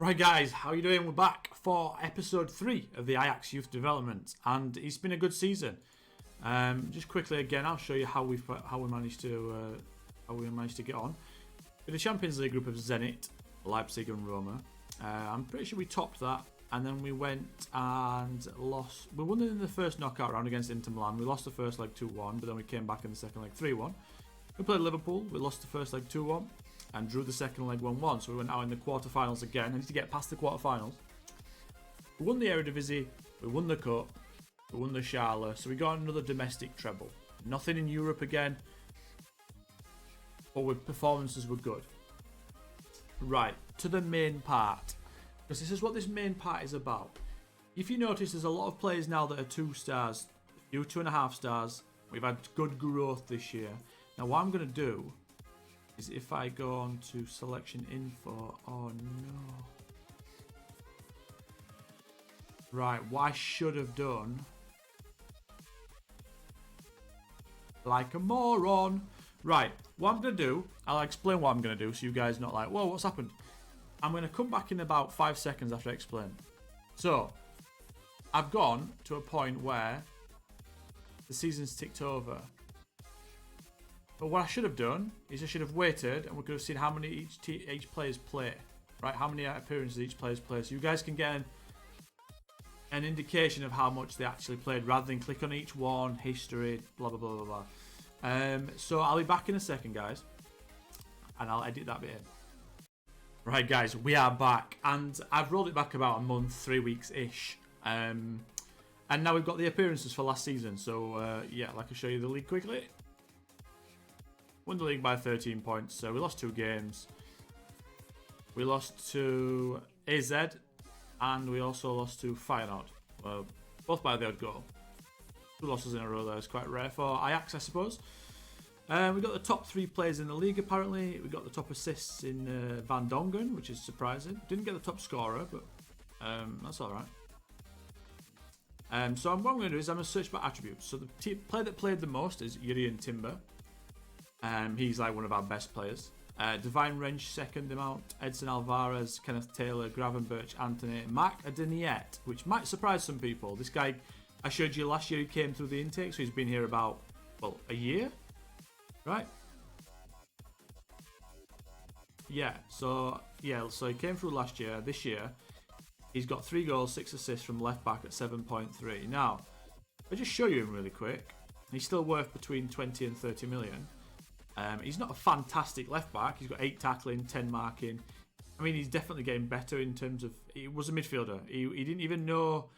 Right guys, how are you doing? We're back for episode 3 of the Ajax Youth Development, and it's been a good season. Just quickly again, I'll show you how we managed to get on with the Champions League group of Zenit, Leipzig, and Roma. I'm pretty sure we topped that, and then we went and lost. We won in the first knockout round against Inter Milan. We lost the first leg 2-1, but then we came back in the second leg 3-1. We played Liverpool. We lost the first leg 2-1. And drew the second leg 1-1, so we went out in the quarterfinals again. I need to get past the quarterfinals. We won the Eredivisie, we won the Cup, we won the Schala, so we got another domestic treble. Nothing in Europe again, but with performances were good. Right, to the main part, because this is what this main part is about. If you notice, there's a lot of players now that are 2 stars, a few 2.5 stars. We've had good growth this year. Now what I'm going to do is if I go on to selection info, oh no. Right, what I should have done, like a moron. Right, what I'm going to do, I'll explain what I'm going to do so you guys not like, whoa, what's happened? I'm going to come back in about 5 seconds after I explain. So, I've gone to a point where the season's ticked over. But what I should have done is I should have waited and we could have seen how many each players play. Right, how many appearances each players play. So you guys can get an indication of how much they actually played rather than click on each one, history, blah, blah, blah, blah, blah. So I'll be back in a second, guys. And I'll edit that bit in. Right, guys, we are back. And I've rolled it back about a month, 3 weeks-ish. And now we've got the appearances for last season. So, yeah, like I'll show you the league quickly. Won the league by 13 points, so we lost 2 games. We lost to AZ, and we also lost to Feyenoord. Well, both by the odd goal. 2 losses in a row there is quite rare for Ajax, I suppose. We got the top 3 players in the league, apparently. We got the top assists in Van Dongen, which is surprising. Didn't get the top scorer, but that's alright. So what I'm going to do is I'm going to search by attributes. So the player that played the most is Jurrien Timber. He's like one of our best players. Divine Wrench, second amount. Edson Alvarez, Kenneth Taylor, Gravenberch, Anthony, Mark Daniette, which might surprise some people. This guy, I showed you last year, he came through the intake, so he's been here about, well, a year? Right? Yeah, so he came through last year. This year, he's got 3 goals, 6 assists from left back at 7.3. Now, I'll just show you him really quick. He's still worth between 20 and 30 million. He's not a fantastic left back. He's got 8 tackling, 10 marking. I mean, he's definitely getting better in terms of. He was a midfielder. He didn't even know.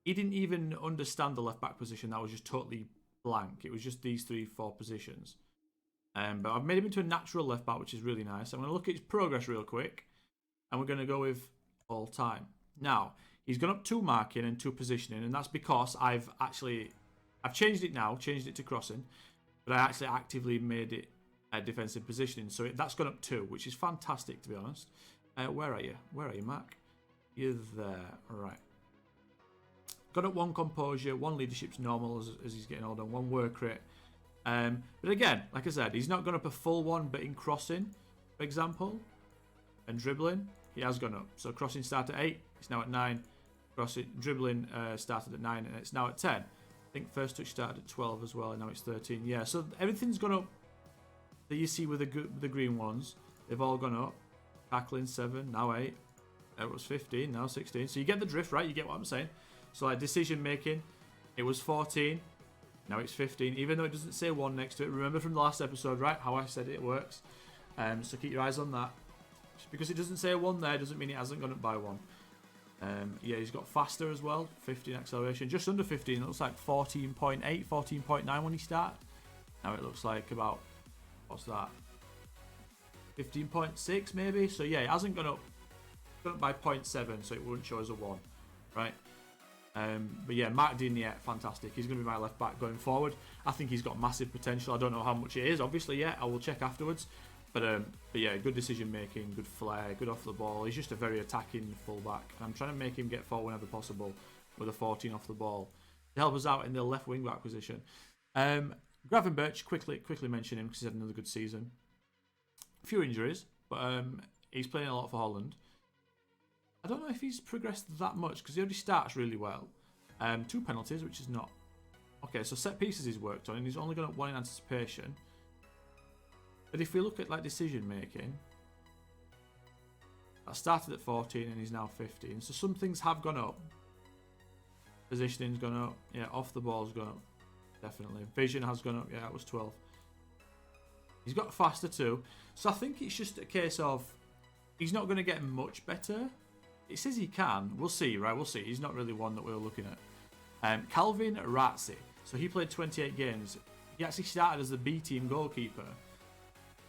He didn't even understand the left back position. That was just totally blank. It was just these 3-4 positions. But I've made him into a natural left back, which is really nice. I'm going to look at his progress real quick, and we're going to go with all time. Now he's gone up 2 marking and 2 positioning, and that's because I've changed it now. Changed it to crossing, but I actually actively made it defensive positioning, so that's gone up 2, which is fantastic, to be honest. Where are you? Where are you, Mac? You're there. Right. Got up 1 composure, 1 leadership's normal as he's getting older, 1 work rate. But again, like I said, he's not gone up a full 1, but in crossing, for example, and dribbling, he has gone up. So crossing started at 8, it's now at 9. Dribbling started at 9, and it's now at 10. I think first touch started at 12 as well, and now it's 13. Yeah, so everything's gone up. That you see with the green ones, they've all gone up. Tackling 7, now 8. It was 15, now 16. So you get the drift, right? You get what I'm saying. So like decision making, it was 14, now it's 15. Even though it doesn't say 1 next to it. Remember from the last episode, right? How I said it works. So keep your eyes on that. Just because it doesn't say 1 there doesn't mean it hasn't gone up by 1. Yeah, he's got faster as well. 15 acceleration, just under 15. It looks like 14.8, 14.9 when he started. Now it looks like about. What's that? 15.6 maybe? So yeah, it hasn't gone up by 0.7, so it wouldn't show as a 1, right? But yeah, Mark Daniette, fantastic. He's going to be my left back going forward. I think he's got massive potential. I don't know how much it is, obviously, yet. I will check afterwards. But yeah, good decision making, good flair, good off the ball. He's just a very attacking fullback. I'm trying to make him get forward whenever possible with a 14 off the ball to help us out in the left wing back position. Gravenberch, quickly mention him because he's had another good season. A few injuries, but he's playing a lot for Holland. I don't know if he's progressed that much because he already starts really well. 2 penalties, which is not... Okay, so set pieces he's worked on, and he's only gone up 1 in anticipation. But if we look at like decision making, that started at 14 and he's now 15. So some things have gone up. Positioning's gone up. Yeah, off the ball's gone up. Definitely. Vision has gone up. Yeah, it was 12. He's got faster too. So I think it's just a case of he's not going to get much better. It says he can. We'll see, right? We'll see. He's not really one that we're looking at. Calvin Ratzi. So he played 28 games. He actually started as the B team goalkeeper.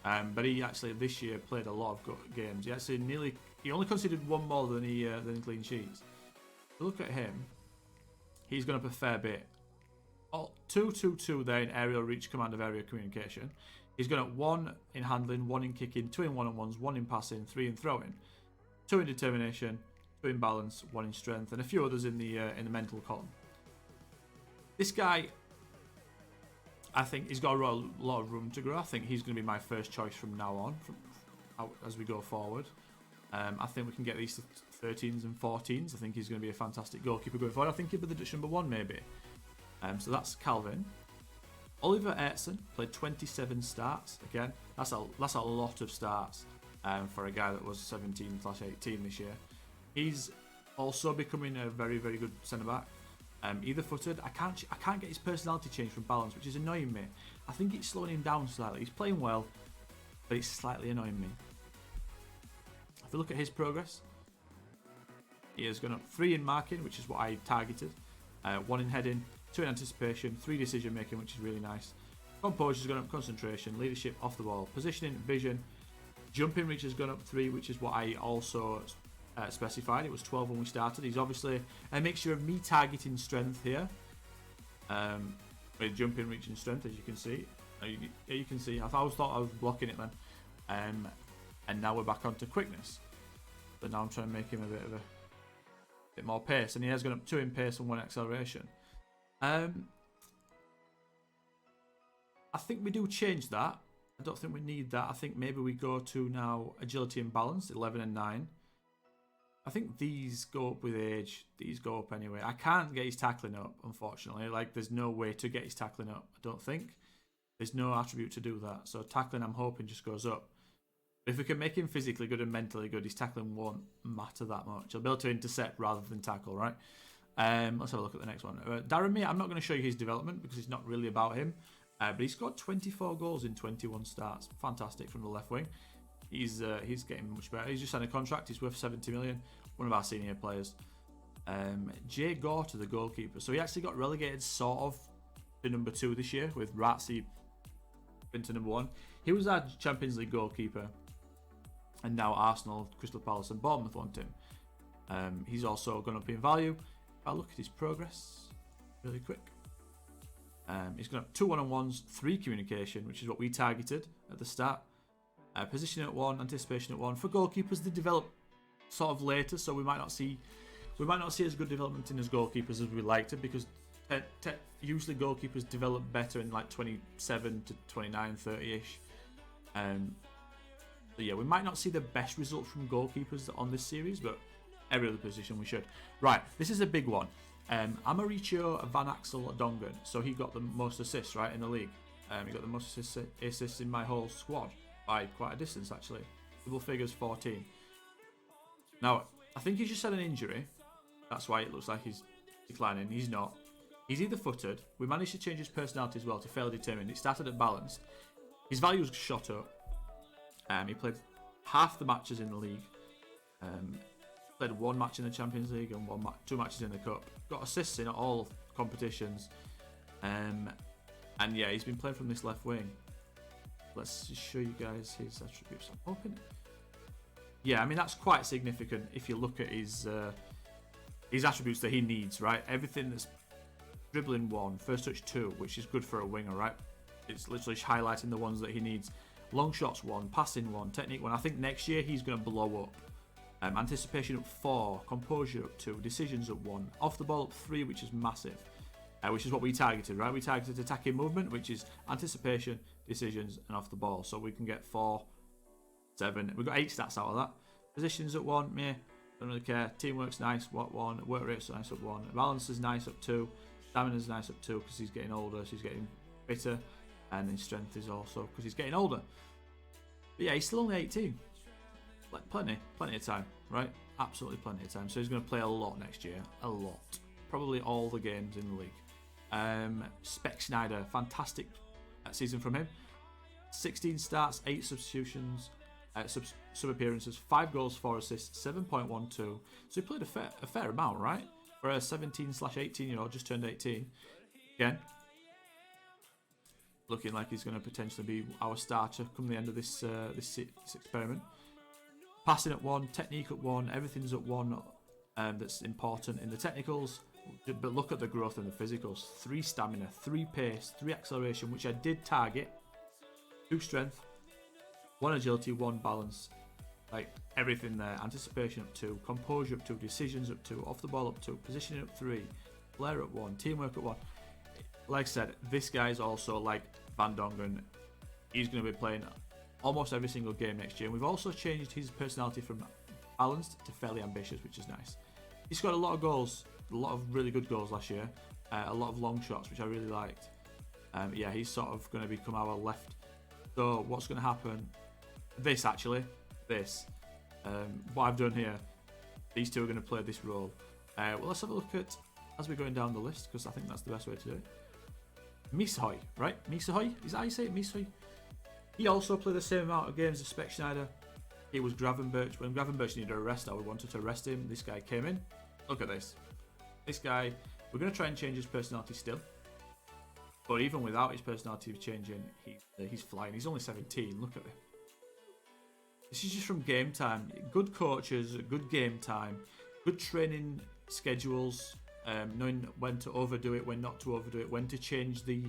But he actually this year played a lot of games. He only conceded 1 more than clean sheets. So look at him. He's gone up a fair bit. 2-2-2 there in aerial reach, command of area communication. He's gone up 1 in handling, 1 in kicking, 2 in one-on-ones, 1 in passing, 3 in throwing, 2 in determination, 2 in balance, 1 in strength, and a few others in the mental column. This guy, I think he's got a lot of room to grow. I think he's going to be my first choice from now on, as we go forward. I think we can get these to 13s and 14s. I think he's going to be a fantastic goalkeeper going forward. I think he'll be the Dutch number 1 maybe. So that's Calvin. Oliver Ertsen played 27 starts. Again, that's a lot of starts for a guy that was 17/18 this year. He's also becoming a very, very good centre back. Either footed. I can't get his personality change from balance, which is annoying me. I think it's slowing him down slightly. He's playing well, but it's slightly annoying me. If we look at his progress, he has gone up 3 in marking, which is what I targeted. 1 in heading, 2 in anticipation, 3 decision making, which is really nice. Composure's gone up, concentration, leadership off the ball, positioning, vision, jumping reach has gone up 3, which is what I also specified. It was 12 when we started. He's obviously a mixture of me targeting strength here, with jumping reach and strength, as you can see. You can see. I always thought I was blocking it then, and now we're back onto quickness. But now I'm trying to make him a bit more pace, and he has gone up 2 in pace and 1 acceleration. I think we do change that. I don't think we need that. I think maybe we go to now agility and balance, 11 and 9. I think these go up with age. These go up anyway. I can't get his tackling up, unfortunately. Like, there's no way to get his tackling up, I don't think. There's no attribute to do that. So tackling, I'm hoping, just goes up. But if we can make him physically good and mentally good, his tackling won't matter that much. He'll be able to intercept rather than tackle, right? Let's have a look at the next one. Darren May, I'm not going to show you his development because it's not really about him. But he scored 24 goals in 21 starts. Fantastic from the left wing. He's getting much better. He's just signed a contract. He's worth 70 million. One of our senior players. Jay Gore to the goalkeeper. So he actually got relegated sort of to number 2 this year with Ratzi into number 1. He was our Champions League goalkeeper. And now Arsenal, Crystal Palace and Bournemouth want him. He's also gone up in value. I'll look at his progress really quick. He's gone up 2 1-on-1s, 3 communication, which is what we targeted at the start. Position at 1, anticipation at 1. For goalkeepers, they develop sort of later, so we might not see as good development in as goalkeepers as we like to, because usually goalkeepers develop better in like 27 to 29, 30-ish. So yeah, we might not see the best results from goalkeepers on this series, but every other position we should. Right, this is a big one. Amaricio Van Axel Dongen. So he got the most assists, right, in the league. He got the most assists in my whole squad by quite a distance, actually. Double figures, 14. Now, I think he's just had an injury. That's why it looks like he's declining. He's not. He's either footed. We managed to change his personality as well to fairly determined. It started at balanced. His values shot up. He played half the matches in the league. Played 1 match in the Champions League and 2 matches in the Cup. Got assists in all competitions. And yeah, he's been playing from this left wing. Let's just show you guys his attributes. I'm hoping. Yeah, I mean, that's quite significant if you look at his attributes that he needs, right? Everything that's dribbling 1, first touch 2, which is good for a winger, right? It's literally highlighting the ones that he needs. Long shots 1, passing 1, technique 1. I think next year he's going to blow up. Anticipation up 4, composure up 2, decisions up 1, off the ball up 3, which is massive, which is what we targeted, right? We targeted attacking movement, which is anticipation, decisions, and off the ball. So we can get 4, 7. We've got 8 stats out of that. Positions at 1, meh. Don't really care. Teamwork's nice, what 1. Work rate's nice, up 1. Balance is nice, up 2. Stamina's nice, up 2, because he's getting older, so he's getting fitter. And his strength is also because he's getting older. But yeah, he's still only 18. Like plenty of time, right? Absolutely plenty of time. So he's going to play a lot next year. A lot. Probably all the games in the league. Spec Snyder, fantastic season from him. 16 starts, 8 substitutions, sub appearances, 5 goals, 4 assists, 7.12. So he played a fair amount, right? For a 17/18-year-old, just turned 18. Again, looking like he's going to potentially be our starter come the end of this experiment. Passing at 1, technique at 1, everything's at 1. That's important in the technicals. But look at the growth in the physicals. 3 stamina, 3 pace, 3 acceleration, which I did target. 2 strength, 1 agility, 1 balance. Like everything there. Anticipation up 2, composure up 2, decisions up 2, off the ball up 2, positioning up 3, flair at 1, teamwork at 1. Like I said, this guy's also like Van Dongen. He's going to be playing almost every single game next year. And we've also changed his personality from balanced to fairly ambitious, which is nice. He scored a lot of goals, a lot of really good goals last year. A lot of long shots, which I really liked. Yeah, he's sort of going to become our left. So what's going to happen? This. What I've done here, these two are going to play this role. Well, let's have a look at, as we're going down the list, because I think that's the best way to do it. Mishoy, right? Mishoy? Is that how you say it? Mishoy? He also played the same amount of games as Spec Schneider. He was Gravenberch. When Gravenberch needed a rest, I wanted to arrest him. This guy came in. Look at this. This guy, we're going to try and change his personality still. But even without his personality changing, he's flying. He's only 17. Look at it. This is just from game time. Good coaches, good game time, good training schedules, knowing when to overdo it, when not to overdo it, when to change the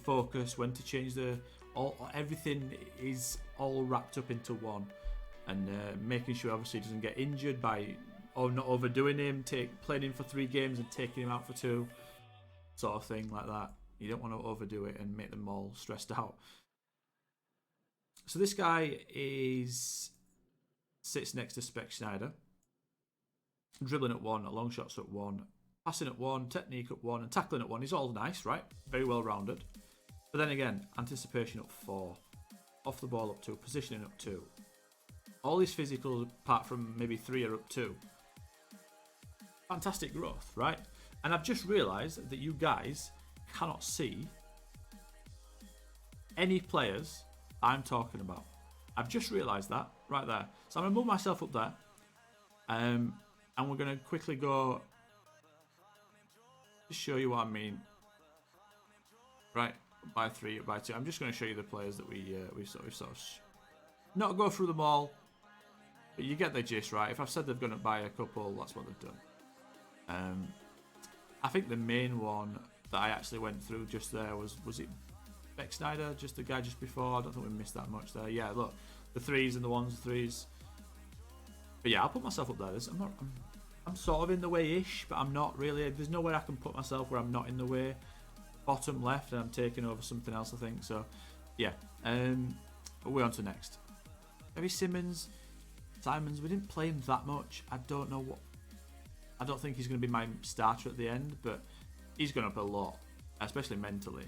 focus, when to change everything is all wrapped up into one. And making sure obviously he doesn't get injured by not overdoing him, playing him for 3 games and taking him out for 2, sort of thing like that. You don't want to overdo it and make them all stressed out. So this guy sits next to Spec Schneider. Dribbling at 1, long shots at 1, passing at 1, technique at 1, and tackling at 1. He's all nice, right? Very well rounded. But then again, anticipation up 4, off the ball up 2, positioning up 2. All his physicals, apart from maybe 3, are up 2. Fantastic growth, right? And I've just realised that you guys cannot see any players I'm talking about. I've just realised that right there. So I'm going to move myself up there. And we're going to quickly go to show you what I mean. Right, by 3, by 2. I'm just going to show you the players that we've sort of not go through them all. But you get the gist, right? If I've said they're going to buy a couple, that's what they've done. I think the main one that I actually went through just there was it Beck Snyder, just the guy just before. I don't think we missed that much there. Yeah, look, the 3s and the 1s, 3s. But yeah, I'll put myself up there. I'm sort of in the way-ish, but I'm not really. There's nowhere I can put myself where I'm not in the way. Bottom left, and I'm taking over something else, I think. So, yeah. But we're on to next. Maybe Simons. We didn't play him that much. I don't know what. I don't think he's going to be my starter at the end, but he's gone up a lot, especially mentally.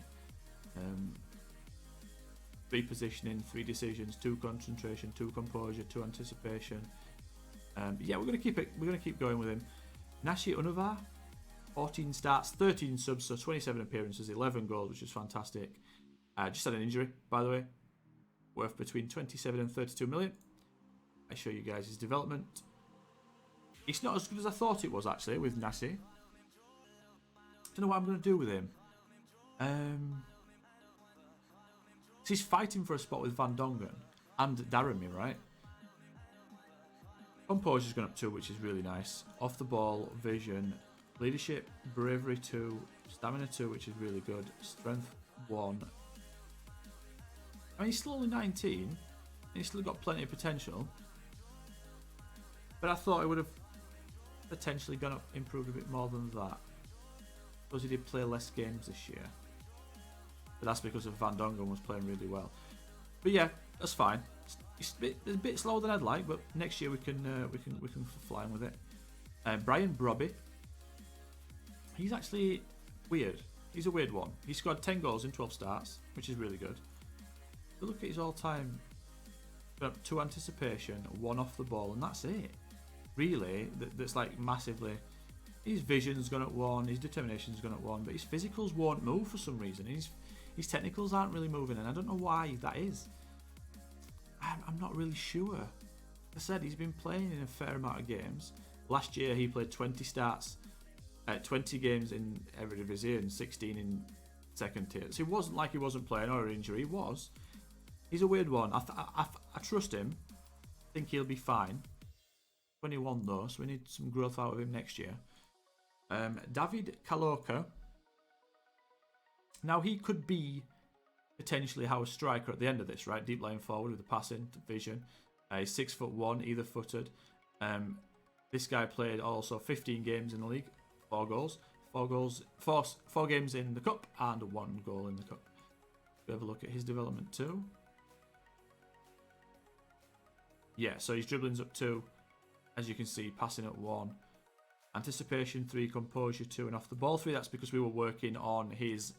3 positioning, 3 decisions, 2 concentration, 2 composure, 2 anticipation. Yeah, we're going to keep going with him. Nashi Unavar, 14 starts, 13 subs, so 27 appearances, 11 goals, which is fantastic. Just had an injury, by the way, worth between 27 and 32 million. I show you guys his development. It's not as good as I thought it was, actually, with Nashi. Don't know what I'm going to do with him. So he's fighting for a spot with Van Dongen and Daramy, right? Composure's gone up 2, which is really nice. Off the ball, vision, leadership, bravery 2, stamina 2, which is really good. Strength 1. I mean, he's still only 19. And he's still got plenty of potential. But I thought it would have potentially gone up, improved a bit more than that. Because he did play less games this year. But that's because of Van Dongen was playing really well. But yeah, That's fine. It's a bit slower than I'd like, but next year we can fly with it. Brian Brobby. He's actually weird. He's a weird one. He scored 10 goals in 12 starts, which is really good. But look at his all-time. 2 anticipation, 1 off the ball, and that's it. Really, that's like massively. His vision's gone at 1, his determination's gone at 1, but his physicals won't move for some reason. His technicals aren't really moving, and I don't know why that is. I'm not really sure. Like I said, he's been playing in a fair amount of games. Last year he played 20 starts, 20 games in Eredivisie and 16 in second tier. So it wasn't like he wasn't playing or an injury. He was. He's a weird one. I trust him. I think he'll be fine. 21 though, so we need some growth out of him next year. David Kaloka. Now he could be potentially our striker at the end of this, right? Deep lying forward with the passing vision. He's 6'1", either footed. This guy played also 15 games in the league, 4 goals, 4 games in the cup, and 1 goal in the cup. We have a look at his development too. Yeah, so his dribbling's up 2, as you can see, passing at 1, anticipation 3, composure 2, and off the ball 3. That's because we were working on his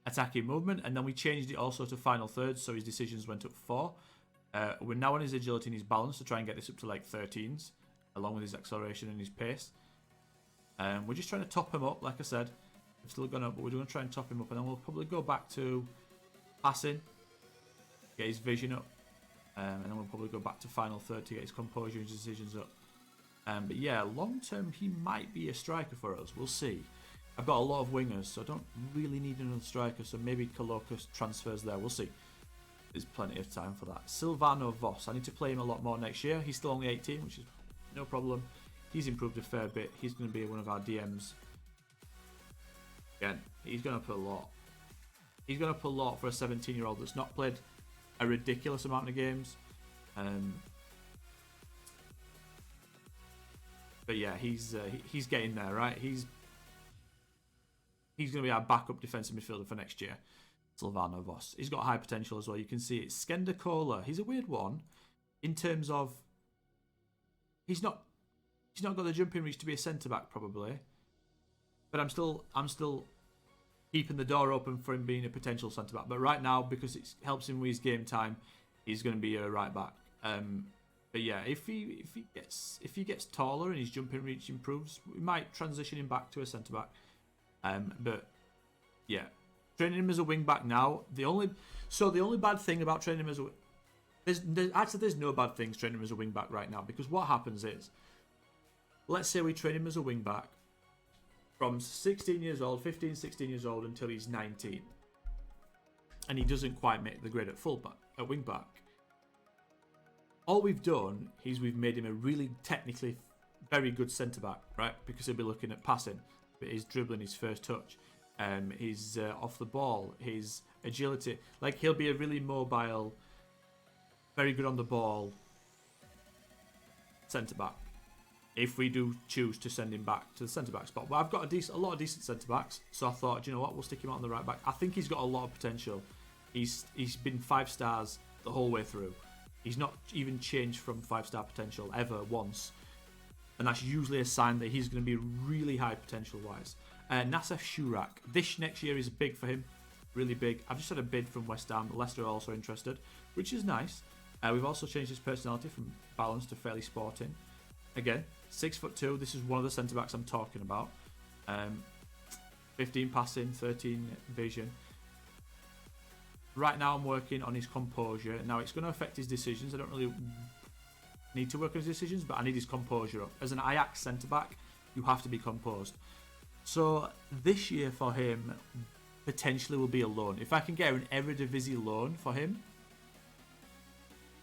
attacking movement, and then we changed it also to final thirds, so his decisions went up 4. We're now on his agility and his balance to try and get this up to like 13s, along with his acceleration and his pace. We're just trying to top him up, like I said. We've still gone up, but we're going to try and top him up, and then we'll probably go back to passing, get his vision up, and then we'll probably go back to final third to get his composure and his decisions up. But yeah, long term he might be a striker for us. We'll see. I've got a lot of wingers, so I don't really need another striker, so maybe Kalokas transfers there. We'll see. There's plenty of time for that. Silvano Voss. I need to play him a lot more next year. He's still only 18, which is no problem. He's improved a fair bit. He's going to be one of our DMs. Again, he's going to put a lot. He's going to put a lot for a 17-year-old that's not played a ridiculous amount of games. But yeah, he's getting there, right? He's going to be our backup defensive midfielder for next year. Silvano Voss. He's got high potential as well. You can see it. Skender Kola. He's a weird one in terms of he's not got the jumping reach to be a centre back probably, but I'm still keeping the door open for him being a potential centre back. But right now, because it helps him with his game time, he's going to be a right back. But yeah, if he gets taller and his jumping reach improves, we might transition him back to a centre back. But yeah, training him as a wing back now. The only bad thing about training him as a there's no bad things training him as a wing back right now, because what happens is, let's say we train him as a wing back from 16 years old, 15, 16 years old until he's 19, and he doesn't quite make the grade at wing back. All we've done is we've made him a really technically very good centre back, right? Because he'll be looking at passing, but his dribbling, his first touch, his off the ball, his agility. Like, he'll be a really mobile, very good on the ball centre back, if we do choose to send him back to the centre back spot. But I've got a lot of decent centre backs, so I thought, do you know what, we'll stick him out on the right back. I think he's got a lot of potential. He's been 5 stars the whole way through. He's not even changed from 5-star potential ever once, and that's usually a sign that he's going to be really high potential wise. Nassef Shurak. This next year is big for him, really big. I've just had a bid from West Ham. Leicester are also interested, which is nice. We've also changed his personality from balanced to fairly sporting. Again, 6'2". This is one of the centre backs I'm talking about. 15 passing, 13 vision. Right now I'm working on his composure. Now it's going to affect his decisions. I don't really need to work on his decisions, but I need his composure up. As an Ajax centre back, you have to be composed. So this year for him potentially will be a loan. If I can get an Eredivisie loan for him,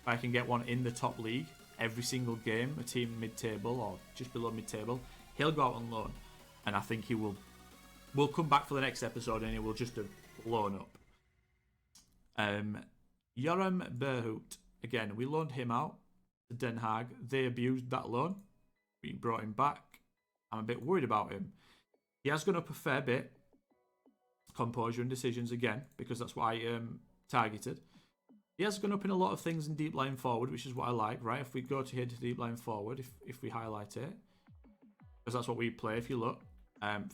if I can get one in the top league every single game, a team mid-table or just below mid-table, he'll go out on loan, and I think he will come back for the next episode and he will just loan up. Joram Berhout, again, we loaned him out to Den Haag. They abused that loan. We brought him back. I'm a bit worried about him. He has gone up a fair bit. Composure and decisions again, because that's what I targeted. He has gone up in a lot of things in deep line forward, which is what I like, right? If we go to here to deep line forward, if we highlight it, because that's what we play, if you look.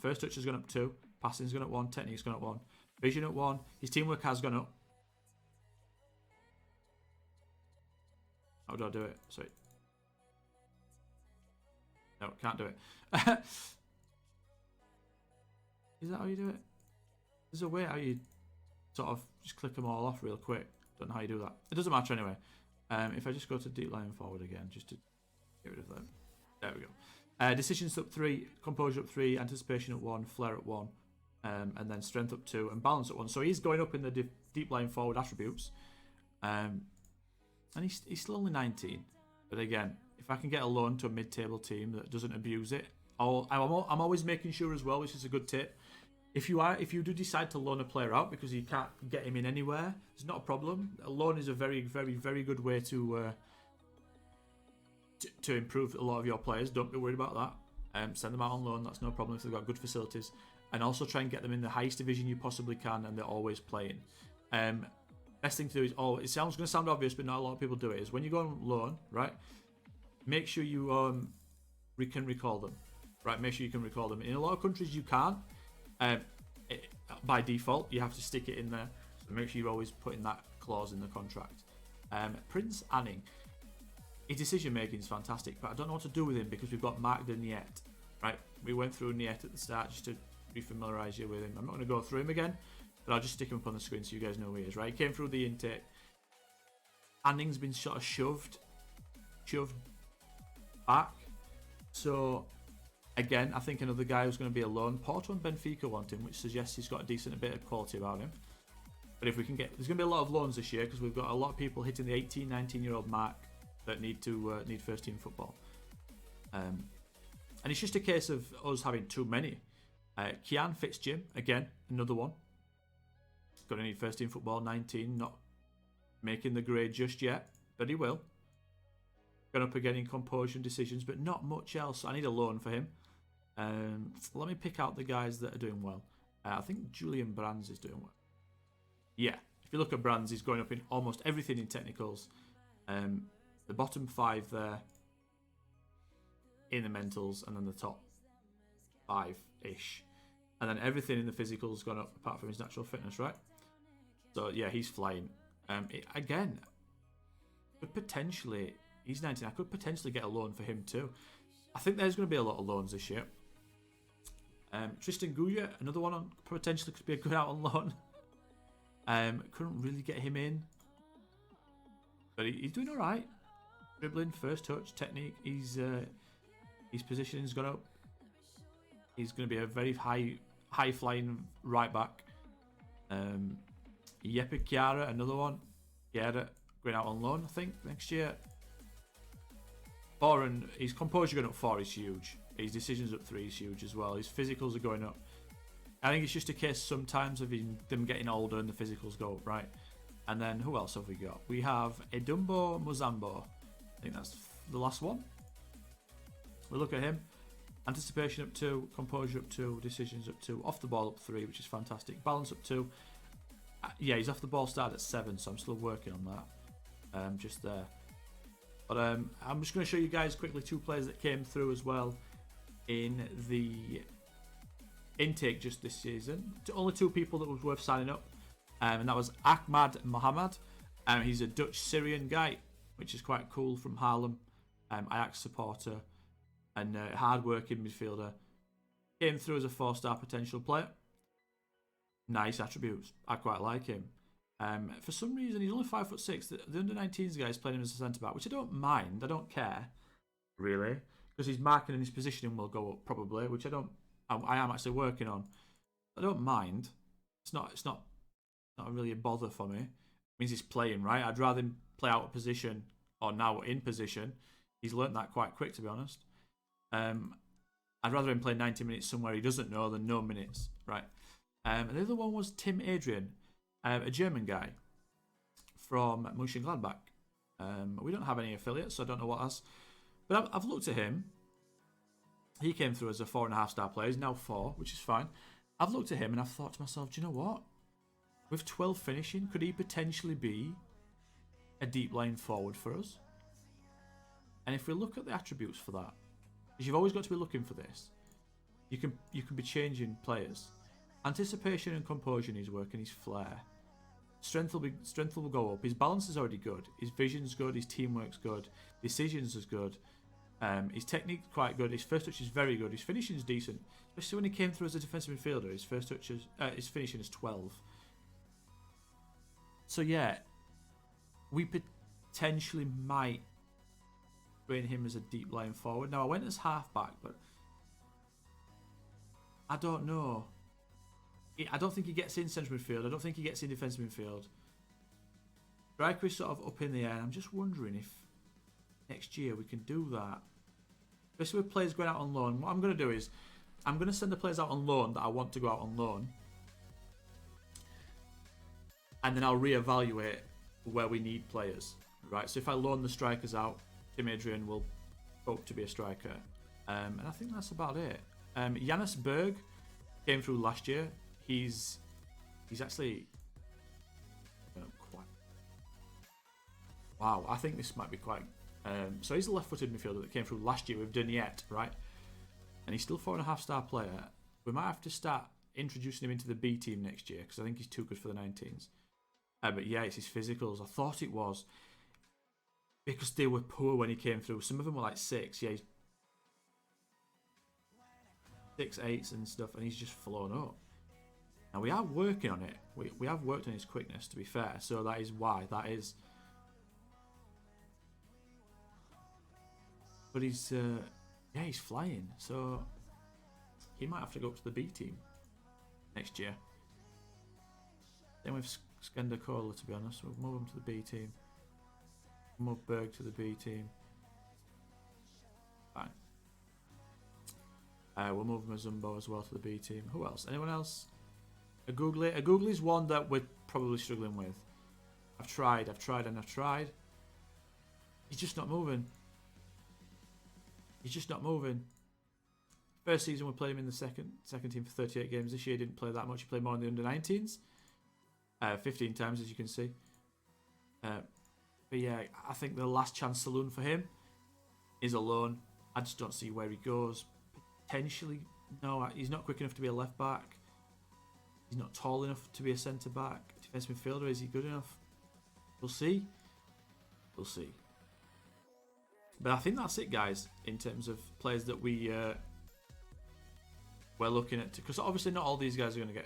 First touch has gone up 2, passing's gone up 1, technique's gone up 1, vision up 1, his teamwork has gone up. How do I do it? Sorry. No, can't do it. Is that how you do it? There's a way how you sort of just click them all off real quick. Don't know how you do that. It doesn't matter anyway. If I just go to deep line forward again, just to get rid of them. There we go. Decisions up 3, composure up 3, anticipation up 1, flair up 1, and then strength up 2, and balance up 1. So he's going up in the deep line forward attributes. And he's still only 19. But again, if I can get a loan to a mid-table team that doesn't abuse it, I'm always making sure as well, which is a good tip. If you do decide to loan a player out because you can't get him in anywhere, it's not a problem. A loan is a very, very, very good way to improve a lot of your players. Don't be worried about that. Send them out on loan. That's no problem if they've got good facilities. And also try and get them in the highest division you possibly can, and they're always playing. Best thing to do is, it sounds going to sound obvious, but not a lot of people do it, is when you go on loan, right, make sure you can recall them. Right, make sure you can recall them. In a lot of countries you can't. By default, you have to stick it in there. So make sure you're always putting that clause in the contract. Prince Anning. His decision making is fantastic, but I don't know what to do with him because we've got Mark Daniette. Right, we went through Daniette at the start just to refamiliarise you with him. I'm not going to go through him again, but I'll just stick him up on the screen so you guys know who he is. Right, he came through the intake. Anning's been sort of shoved back. So again, I think another guy who's going to be a loan. Porto and Benfica want him, which suggests he's got a decent bit of quality about him. But if we can get, there's going to be a lot of loans this year because we've got a lot of people hitting the 18, 19-year-old mark that need first team football. And it's just a case of us having too many. Kian Fitzjim, again, another one. Going to need first team football, 19, not making the grade just yet, but he will. Going up again in composure and decisions, but not much else. I need a loan for him. Let me pick out the guys that are doing well. I think Julian Brands is doing well. Yeah, if you look at Brands, he's going up in almost everything in technicals. The bottom 5 there in the mentals, and then the top 5-ish. And then everything in the physicals gone up apart from his natural fitness, right? So yeah, he's flying. Again, could potentially, he's 19, I could potentially get a loan for him too. I think there's going to be a lot of loans this year. Tristan Guya, another one on potentially could be a good out on loan. Couldn't really get him in, but he's doing all right. Dribbling, first touch, technique. His positioning's gone up. He's going to be a very high flying right back. Yeppe Chiara, another one. Chiara going out on loan, I think, next year. And his composure going up 4 is huge. His decisions up 3 is huge as well. His physicals are going up. I think it's just a case sometimes of them getting older and the physicals go up, right? And then who else have we got? We have Edumbo Muzambo. I think that's the last one. We'll look at him. Anticipation up 2, composure up 2, decisions up 2, off the ball up 3, which is fantastic. Balance up 2. Yeah, he's off the ball started at 7, so I'm still working on that. Just there. But I'm just going to show you guys quickly 2 players that came through as well in the intake just this season. Only 2 people that was worth signing up, and that was Ahmad Mohammed. He's a Dutch Syrian guy, which is quite cool, from Haarlem. Ajax supporter and hard-working midfielder. Came through as a 4-star potential player. Nice attributes. I quite like him. For some reason, he's only 5'6". The under-19s guy is playing him as a centre-back, which I don't mind. I don't care, really, because his marking and his positioning will go up probably, which I am actually working on. I don't mind. It's not really a bother for me. It means he's playing, right? I'd rather him play out of position or now in position. He's learnt that quite quick, to be honest. I'd rather him play 90 minutes somewhere he doesn't know than no minutes, right? And the other one was Tim Adrian, a German guy from Mönchengladbach. We don't have any affiliates, so I don't know what that's. But I've looked at him. He came through as a 4.5-star player. He's now 4, which is fine. I've looked at him and I've thought to myself, do you know what? With 12 finishing, could he potentially be a deep line forward for us. And if we look at the attributes for that, because you've always got to be looking for this, you can be changing players. Anticipation and composure needs work, and his flair. Strength will go up. His balance is already good. His vision's good. His teamwork's good. Decisions is good. His technique's quite good. His first touch is very good. His finishing is decent, especially when he came through as a defensive midfielder. His finishing is 12. So yeah, we potentially might train him as a deep line forward. Now I went as half-back, but I don't know. I don't think he gets in central midfield. I don't think he gets in defensive midfield. Striker is sort of up in the air. I'm just wondering if next year we can do that. Especially with players going out on loan. What I'm going to do is I'm going to send the players out on loan that I want to go out on loan. And then I'll reevaluate where we need players. Right, so if I loan the strikers out, Tim Adrian will hope to be a striker. And I think that's about it. Janus Berg came through last year. He's actually quite... Wow, I think this might be quite... so he's a left-footed midfielder that came through last year with Daniette, right? And he's still 4.5-star player. We might have to start introducing him into the B team next year because I think he's too good for the 19s. But yeah, it's his physicals. I thought it was because they were poor when he came through. Some of them were like 6. Yeah, he's 6'8" and stuff, and he's just flown up. Now we are working on it. We have worked on his quickness, to be fair. So that is why. That is. But he's yeah, he's flying. So he might have to go up to the B team next year. Then with Skender Kohler, to be honest, we'll move him to the B team. Move Berg to the B team. Fine. We'll move Mazumbo as well to the B team. Who else? Anyone else? A Googly is one that we're probably struggling with. I've tried. He's just not moving. First season we played him in the second team for 38 games. This year he didn't play that much. He played more in the under-19s. 15 times, as you can see. But yeah, I think the last chance saloon for him is a loan. I just don't see where he goes. Potentially, no, he's not quick enough to be a left back. He's not tall enough to be a centre back. Defensive midfielder, is he good enough? We'll see. But I think that's it, guys, in terms of players that we're looking at. Because obviously not all these guys are going to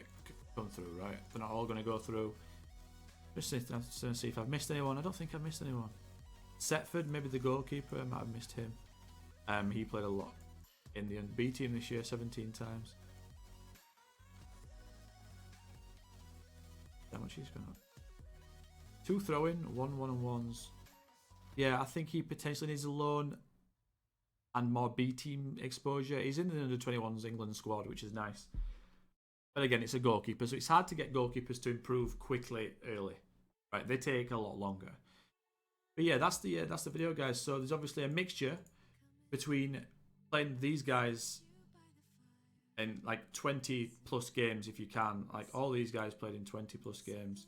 come through, right? They're not all going to go through. Just to see if I've missed anyone. I don't think I've missed anyone. Setford, maybe the goalkeeper. I might have missed him. He played a lot in the B team this year, 17 times. How much he's gone up? 2 throw-in, 1 one-on-ones. Yeah, I think he potentially needs a loan and more B team exposure. He's in the under-21s England squad, which is nice. But again, it's a goalkeeper, so it's hard to get goalkeepers to improve quickly early. Right, they take a lot longer. But yeah, that's the video, guys. So there's obviously a mixture between playing these guys in like 20 plus games if you can. Like all these guys played in 20 plus games.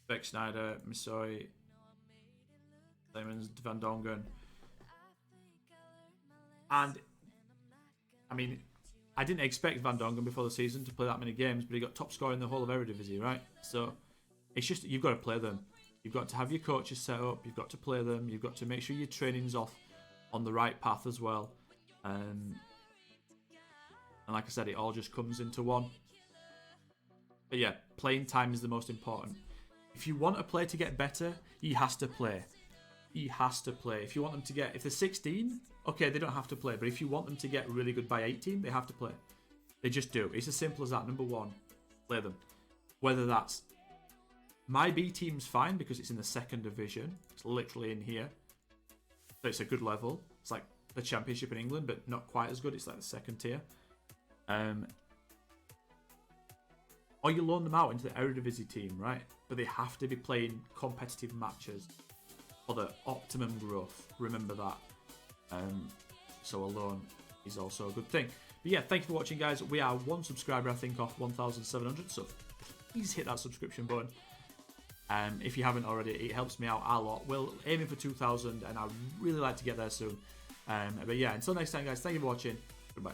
Beck Snyder, Missouri, Lemons, Van Dongen. And I mean, I didn't expect Van Dongen before the season to play that many games, but he got top scorer in the whole of Eredivisie, right? So it's just, you've got to play them. You've got to have your coaches set up. You've got to play them. You've got to make sure your training's off on the right path as well. And like I said, it all just comes into one. But yeah, playing time is the most important. If you want a player to get better, he has to play. He has to play. If you want them to get, if they're 16, okay, they don't have to play. But if you want them to get really good by 18, they have to play. They just do. It's as simple as that. Number one, play them. Whether that's my B team's fine because it's in the 2nd division. It's literally in here. So it's a good level. It's like the Championship in England, but not quite as good. It's like the 2nd tier. Or you loan them out into the Eredivisie team, right? But they have to be playing competitive matches for the optimum growth. Remember that. So a loan is also a good thing. But yeah, thank you for watching, guys. We are 1 subscriber, I think, off 1,700. So please hit that subscription button. If you haven't already, it helps me out a lot. We're aiming for 2,000, and I'd really like to get there soon. But yeah, until next time, guys, thank you for watching. Goodbye.